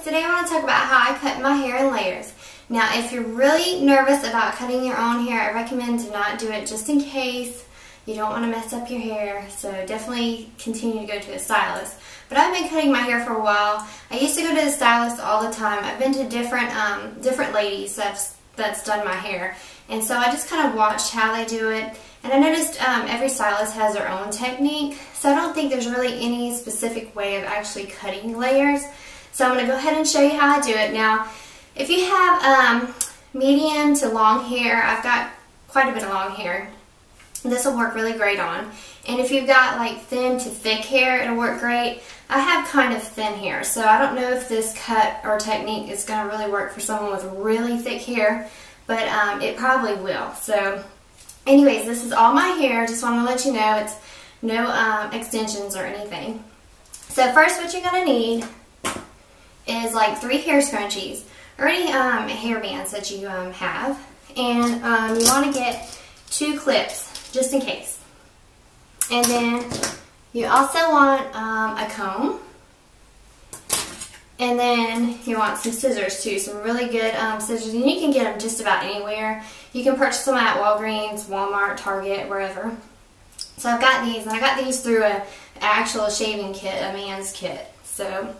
today I want to talk about how I cut my hair in layers. Now, if you're really nervous about cutting your own hair, I recommend to not do it just in case. You don't want to mess up your hair, so definitely continue to go to a stylist. But I've been cutting my hair for a while. I used to go to the stylist all the time. I've been to different ladies that's done my hair. And so I just kind of watched how they do it. And I noticed every stylist has their own technique. So I don't think there's really any specific way of actually cutting layers. So I'm going to go ahead and show you how I do it. Now, if you have medium to long hair, I've got quite a bit of long hair. This will work really great on. And if you've got like thin to thick hair, it'll work great. I have kind of thin hair, so I don't know if this cut or technique is going to really work for someone with really thick hair, but it probably will. So anyways, this is all my hair. Just want to let you know it's no extensions or anything. So first what you're going to need is like 3 hair scrunchies or any hair bands that you have. And you want to get 2 clips just in case. And then you also want a comb. And then you want some scissors too, some really good scissors. And you can get them just about anywhere. You can purchase them at Walgreens, Walmart, Target, wherever. So I've got these, and I got these through an actual shaving kit, a man's kit. So,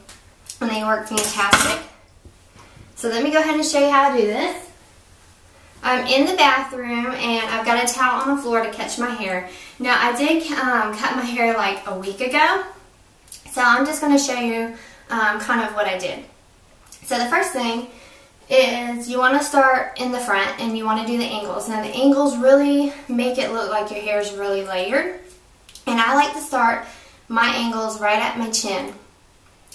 and they work fantastic. So let me go ahead and show you how to do this. I'm in the bathroom and I've got a towel on the floor to catch my hair. Now I did cut my hair like a week ago, so I'm just going to show you kind of what I did. So the first thing is you want to start in the front and you want to do the angles. Now the angles really make it look like your hair is really layered, and I like to start my angles right at my chin.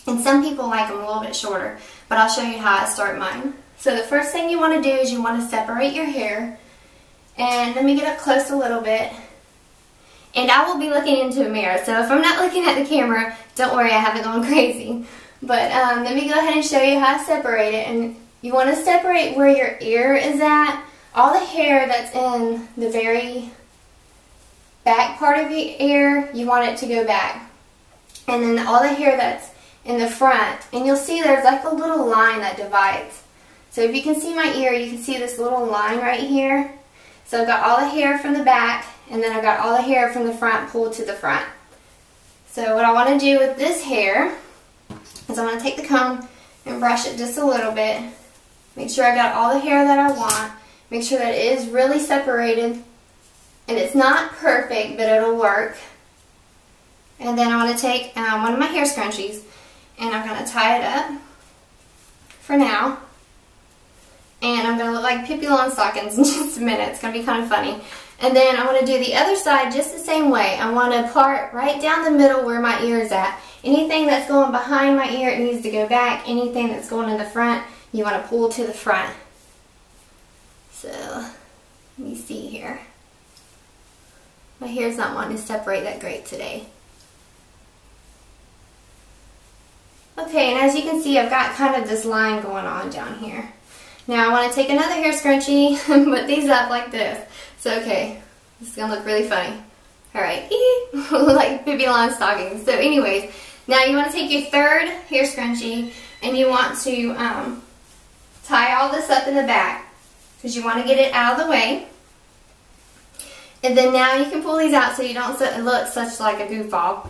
And some people like them a little bit shorter, but I'll show you how I start mine. So the first thing you want to do is you want to separate your hair. And let me get up close a little bit. And I will be looking into a mirror, so if I'm not looking at the camera, don't worry, I haven't gone crazy. But let me go ahead and show you how I separate it. And you want to separate where your ear is at. All the hair that's in the very back part of your ear, you want it to go back. And then all the hair that's in the front, and you'll see there's like a little line that divides. So if you can see my ear, you can see this little line right here. So I've got all the hair from the back, and then I've got all the hair from the front pulled to the front. So what I want to do with this hair is I'm going to take the comb and brush it just a little bit. Make sure I got all the hair that I want. Make sure that it is really separated. And it's not perfect, but it'll work. And then I want to take one of my hair scrunchies, and I'm going to tie it up for now. And I'm going to look like Pippi Longstockings in just a minute. It's going to be kind of funny. And then I want to do the other side just the same way. I want to part right down the middle where my ear is at. Anything that's going behind my ear, it needs to go back. Anything that's going in the front, you want to pull to the front. So, let me see here. My hair's not wanting to separate that great today. Okay, and as you can see, I've got kind of this line going on down here. Now I want to take another hair scrunchie and put these up like this. So okay, this is going to look really funny. Alright, like Pippi Longstockings. So anyways, now you want to take your third hair scrunchie and you want to tie all this up in the back because you want to get it out of the way. And then now you can pull these out so you don't look such like a goofball.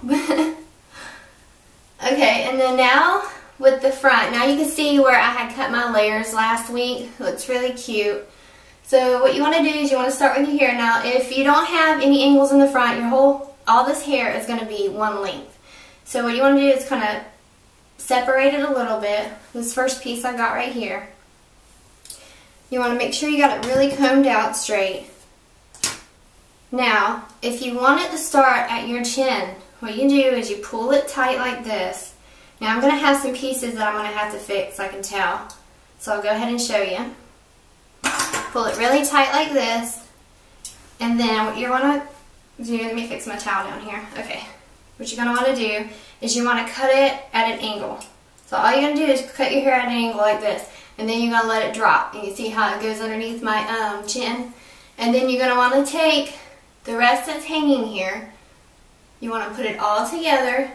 Okay, and then now with the front, now you can see where I had cut my layers last week. It looks really cute. So what you want to do is you want to start with your hair. Now if you don't have any angles in the front, all this hair is going to be one length. So what you want to do is kind of separate it a little bit. This first piece I got right here. You want to make sure you got it really combed out straight. Now if you want it to start at your chin, what you do is you pull it tight like this. Now I'm going to have some pieces that I'm going to have to fix, I can tell. So I'll go ahead and show you. Pull it really tight like this. And then what you want to do, let me fix my towel down here. Okay. What you're going to want to do is you want to cut it at an angle. So all you're going to do is cut your hair at an angle like this. And then you're going to let it drop. And you see how it goes underneath my chin. And then you're going to want to take the rest that's hanging here. You want to put it all together.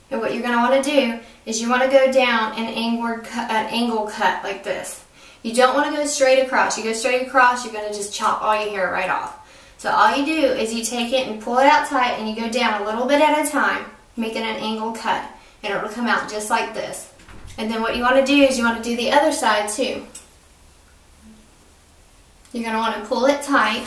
And what you're going to want to do is you want to go down an angle cut like this. You don't want to go straight across. You go straight across, you're going to just chop all your hair right off. So all you do is you take it and pull it out tight, and you go down a little bit at a time, making an angle cut, and it will come out just like this. And then what you want to do is you want to do the other side too. You're going to want to pull it tight,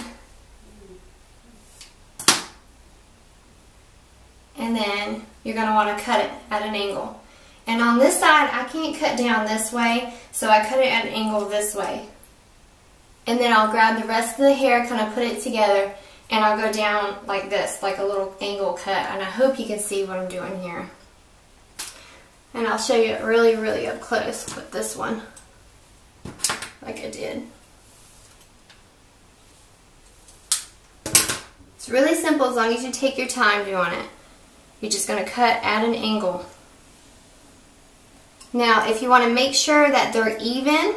and then you're going to want to cut it at an angle. And on this side, I can't cut down this way, so I cut it at an angle this way. And then I'll grab the rest of the hair, kind of put it together, and I'll go down like this, like a little angle cut. And I hope you can see what I'm doing here. And I'll show you it really, really up close with this one, like I did. It's really simple as long as you take your time doing it. You're just going to cut at an angle. Now, if you want to make sure that they're even,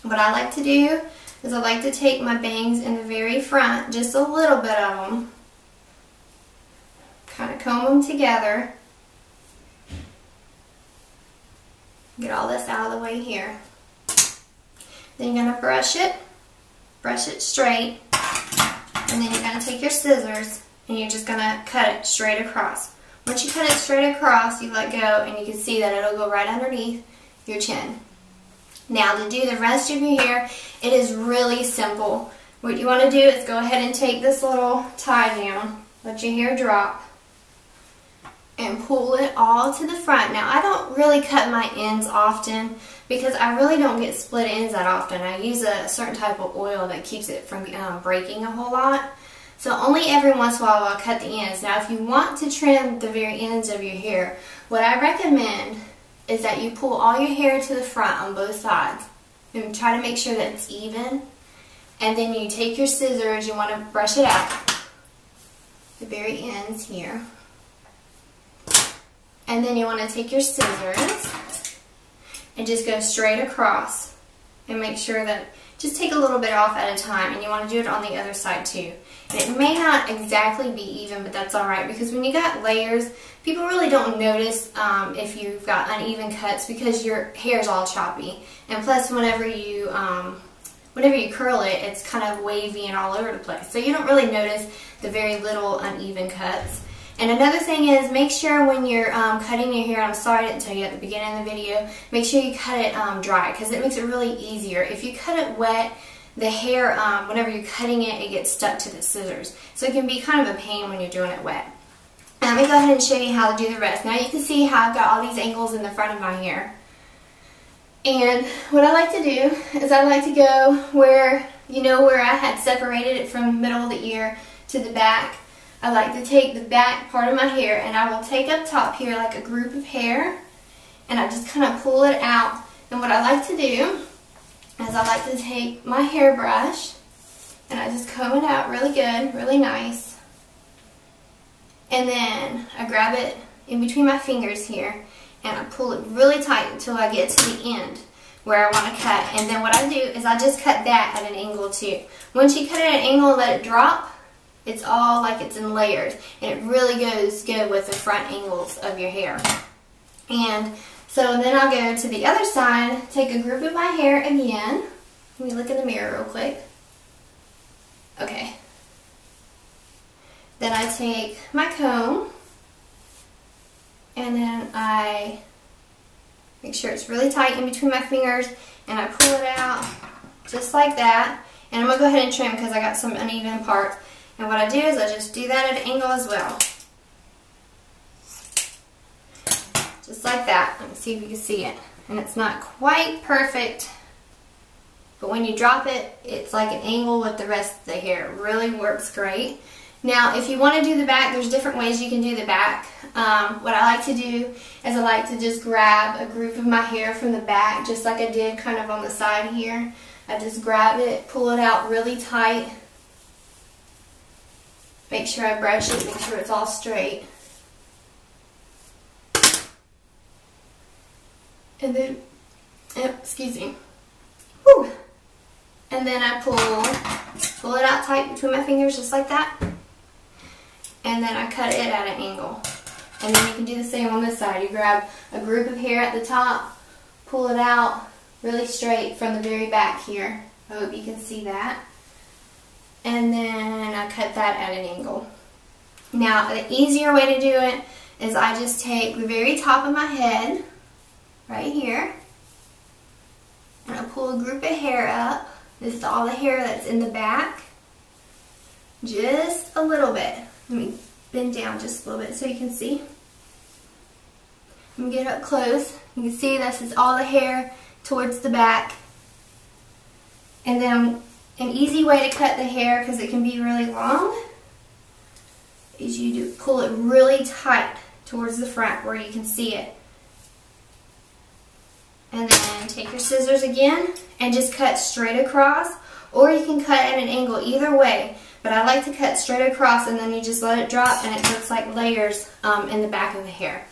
what I like to do is I like to take my bangs in the very front, just a little bit of them, kind of comb them together, get all this out of the way here. Then you're going to brush it straight, and then you're going to take your scissors and you're just going to cut it straight across. Once you cut it straight across, you let go, and you can see that it'll go right underneath your chin. Now, to do the rest of your hair, it is really simple. What you want to do is go ahead and take this little tie down, let your hair drop, and pull it all to the front. Now, I don't really cut my ends often because I really don't get split ends that often. I use a certain type of oil that keeps it from breaking a whole lot. So only every once in a while I'll cut the ends. Now, if you want to trim the very ends of your hair, what I recommend is that you pull all your hair to the front on both sides and try to make sure that it's even. And then you take your scissors, you want to brush it out, the very ends here. And then you want to take your scissors and just go straight across and make sure that, just take a little bit off at a time, and you want to do it on the other side too. And it may not exactly be even, but that's alright, because when you got layers, people really don't notice if you've got uneven cuts because your hair's all choppy. And plus, whenever you curl it, it's kind of wavy and all over the place. So you don't really notice the very little uneven cuts. And another thing is, make sure when you're cutting your hair, I'm sorry I didn't tell you at the beginning of the video, make sure you cut it dry, because it makes it really easier. If you cut it wet, the hair, whenever you're cutting it, it gets stuck to the scissors. So it can be kind of a pain when you're doing it wet. Let me go ahead and show you how to do the rest. Now you can see how I've got all these angles in the front of my hair. And what I like to do is I like to go where, you know, where I had separated it from the middle of the ear to the back. I like to take the back part of my hair, and I will take up top here like a group of hair, and I just kind of pull it out. And what I like to do is I like to take my hairbrush and I just comb it out really good, really nice. And then I grab it in between my fingers here and I pull it really tight until I get to the end where I want to cut. And then what I do is I just cut that at an angle too. Once you cut it at an angle and let it drop, it's all like it's in layers, and it really goes good with the front angles of your hair. And so then I'll go to the other side, take a group of my hair again. Let me look in the mirror real quick. Okay. Then I take my comb, and then I make sure it's really tight in between my fingers, and I pull it out just like that. And I'm going to go ahead and trim because I got some uneven parts. And what I do is I just do that at an angle as well. Just like that. Let me see if you can see it. And it's not quite perfect, but when you drop it, it's like an angle with the rest of the hair. It really works great. Now, if you want to do the back, there's different ways you can do the back. What I like to do is I like to just grab a group of my hair from the back, just like I did kind of on the side here. I just grab it, pull it out really tight. Make sure I brush it, make sure it's all straight. And then, excuse me. Whew. And then I pull it out tight between my fingers just like that. And then I cut it at an angle. And then you can do the same on this side. You grab a group of hair at the top, pull it out really straight from the very back here. I hope you can see that. And then I cut that at an angle. Now, the easier way to do it is I just take the very top of my head, right here, and I pull a group of hair up. This is all the hair that's in the back. Just a little bit. Let me bend down just a little bit so you can see. Let me get up close. You can see this is all the hair towards the back. And then an easy way to cut the hair, because it can be really long, is you pull it really tight towards the front where you can see it. And then take your scissors again and just cut straight across, or you can cut at an angle, either way. But I like to cut straight across, and then you just let it drop and it looks like layers in the back of the hair.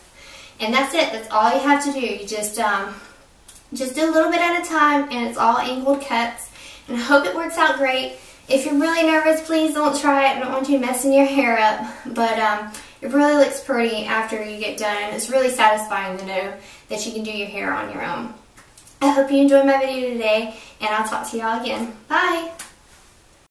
And that's it. That's all you have to do. You just do a little bit at a time, and it's all angled cuts. And I hope it works out great. If you're really nervous, please don't try it. I don't want you messing your hair up. But it really looks pretty after you get done. And it's really satisfying to know that you can do your hair on your own. I hope you enjoyed my video today, and I'll talk to y'all again. Bye!